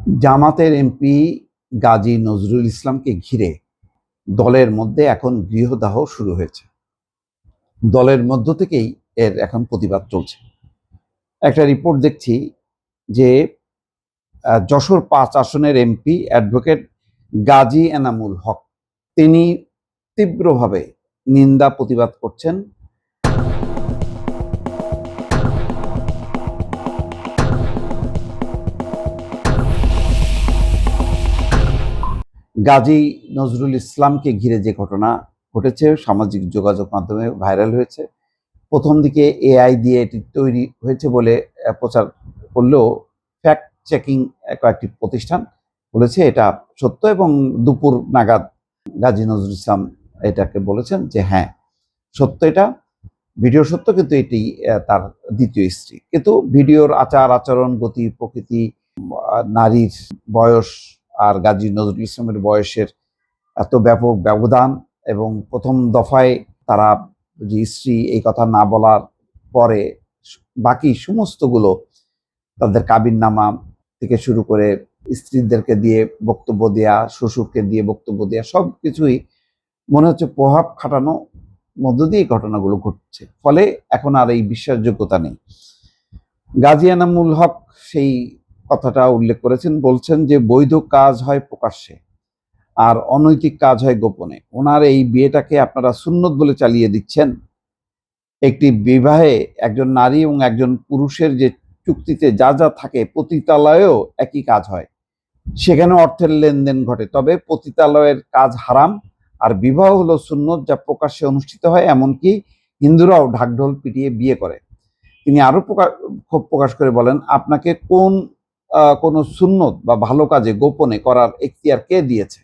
জামাতের এমপি গাজী নজরুল ইসলামকে ঘিরে দলের মধ্যে এখন গৃহদাহ শুরু হয়েছে। দলের মধ্য থেকেই এর এখন প্রতিবাদ চলছে। একটা রিপোর্ট দেখছি যে যশোর ৫ আসনের এমপি অ্যাডভোকেট গাজী এনামুল হক তিনি তীব্রভাবে নিন্দা প্রতিবাদ করছেন গাজী নজরুল ইসলামকে ঘিরে যে ঘটনা ঘটেছে সামাজিক যোগাযোগ মাধ্যমে ভাইরাল হয়েছে। প্রথম দিকে এআই দিয়ে এটি তৈরি হয়েছে বলে প্রচার করলেও ফ্যাক্ট চেকিং কয়েকটি প্রতিষ্ঠান বলেছে এটা সত্য, এবং দুপুর নাগাদ গাজী নজরুল ইসলাম এটাকে বলেছেন যে হ্যাঁ সত্য, এটা ভিডিও সত্য, কিন্তু এটি তার দ্বিতীয় স্ত্রী। কিন্তু ভিডিওর আচার আচরণ, গতি প্রকৃতি, নারীর বয়স আর গাজী নজরুল ইসলামের বয়সের এত ব্যাপক ব্যবধান, এবং প্রথম দফায় তারা যে স্ত্রী এই কথা না বলার পরে বাকি সমস্তগুলো তাদের কাবিননামা থেকে শুরু করে স্ত্রীদেরকে দিয়ে বক্তব্য দেয়া, শ্বশুরকে দিয়ে বক্তব্য দেয়া, সব কিছুই মনে হচ্ছে প্রভাব খাটানো মধ্য দিয়ে এই ঘটনাগুলো ঘটছে। ফলে এখন আর এই বিশ্বাসযোগ্যতা নেই। গাজী এনামুল হক সেই কথাটা উল্লেখ করেছেন, বলছেন যে বৈধ কাজ হয় প্রকাশ্যে আর অনৈতিক কাজ হয় গোপনে। ওনার এই বিয়েটাকে আপনারা সুন্নত বলে চালিয়ে দিচ্ছেন। একটি বিবাহে একজন নারী এবং একজন পুরুষের যে চুক্তিতে যা যা থাকে পতিতালয়েও একই কাজ হয়, সেখানে অর্থের লেনদেন ঘটে, তবে পতিতালয়ের কাজ হারাম আর বিবাহ হলো সুন্নত যা প্রকাশ্যে অনুষ্ঠিত হয়, এমনকি হিন্দুরাও ঢাকঢোল পিটিয়ে বিয়ে করে। তিনি আরো ক্ষোভ প্রকাশ করে বলেন, আপনাকে কোনো সুন্নত বা ভালো কাজে গোপনে করার এখতিয়ার কে দিয়েছে?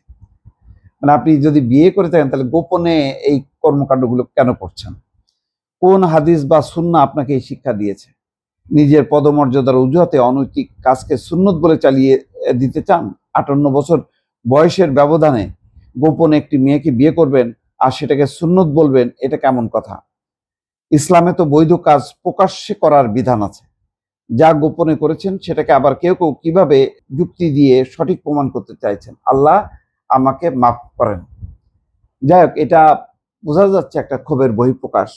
মানে আপনি যদি বিয়ে করে থাকেন তাহলে গোপনে এই কর্মকাণ্ডগুলো কেন করছেন? কোন হাদিস বা সুন্নাহ আপনাকে এই শিক্ষা দিয়েছে? নিজের পদমর্যাদার অজুহাতে অনৈতিক কাজকে সুন্নত বলে চালিয়ে দিতে চান? 58 বছর বয়সের ব্যবধানে গোপনে একটি মেয়েকে বিয়ে করবেন আর সেটাকে সুন্নত বলবেন, এটা কেমন কথা? ইসলামে তো বৈধ কাজ প্রকাশ্যে করার বিধান আছে। যা গোপনে করেছেন সেটাকে আবার কেউ কেউ কিভাবে যুক্তি দিয়ে সঠিক প্রমাণ করতে চাইছেন? আল্লাহ আমাকে মাফ করেন। যাই হোক, এটা বোঝা যাচ্ছে একটা ক্ষোভের বহিঃপ্রকাশ।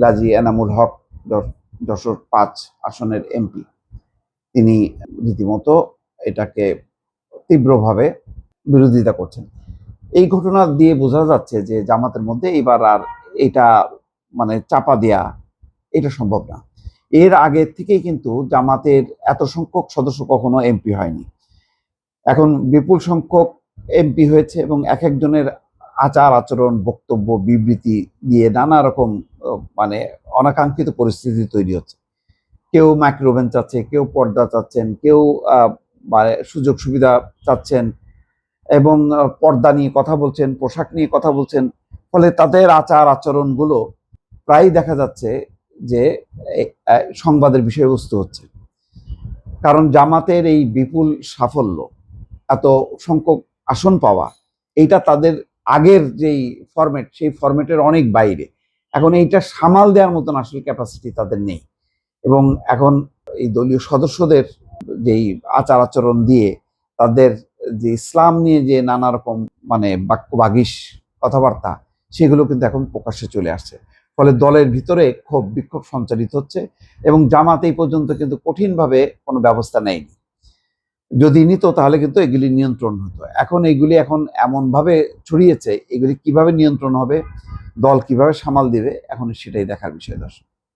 গাজী এনামুল হক যশোর ৫ আসনের এমপি, তিনি রীতিমতো এটাকে তীব্রভাবে বিরোধিতা করছেন। এই ঘটনা দিয়ে বোঝা যাচ্ছে যে জামাতের মধ্যে এবার আর এটা মানে চাপা দেয়া এটা সম্ভব না। এর আগে থেকেই কিন্তু জামাতের এত সংখ্যক সদস্য কখনো এমপি হয়নি। এখন বিপুল সংখ্যক এমপি হয়েছে এবং এক একজনের আচার আচরণ, বক্তব্য, বিবৃতি দিয়ে নানা রকম মানে অনাকাঙ্ক্ষিত পরিস্থিতি তৈরি হচ্ছে। কেউ মাইক্রোভেন চাচ্ছে, কেউ পর্দা চাচ্ছেন, কেউ সুযোগ সুবিধা চাচ্ছেন, এবং পর্দা নিয়ে কথা বলছেন, পোশাক নিয়ে কথা বলছেন। ফলে তাদের আচার আচরণগুলো প্রায় দেখা যাচ্ছে যে সংবাদের বিষয়বস্তু হচ্ছে। কারণ জামাতের এই বিপুল সাফল্য, এত সংখ্যক আসন পাওয়া, এইটা তাদের আগের যেই ফরম্যাট সেই ফরম্যাটের অনেক বাইরে। এখন এইটা সামাল দেওয়ার মতন আসলে ক্যাপাসিটি তাদের নেই, এবং এখন এই দলীয় সদস্যদের যেই আচার আচরণ দিয়ে তাদের যে ইসলাম নিয়ে যে নানা রকম মানে বাক্যবাগিস কথাবার্তা, সেগুলো কিন্তু এখন প্রকাশ্যে চলে আসছে। ফলে দলের ভিতরে ক্ষোভ বিক্ষোভ সঞ্চারিত হচ্ছে, এবং জামাত এই পর্যন্ত কিন্তু কঠিনভাবে কোনো ব্যবস্থা নেয়নি। যদি নিত তাহলে কিন্তু এগুলি নিয়ন্ত্রণ হতো। এখন এগুলি এখন এমনভাবে ছড়িয়েছে, এগুলি কিভাবে নিয়ন্ত্রণ হবে, দল কিভাবে সামাল দিবে, এখন সেটাই দেখার বিষয়। দর্শক।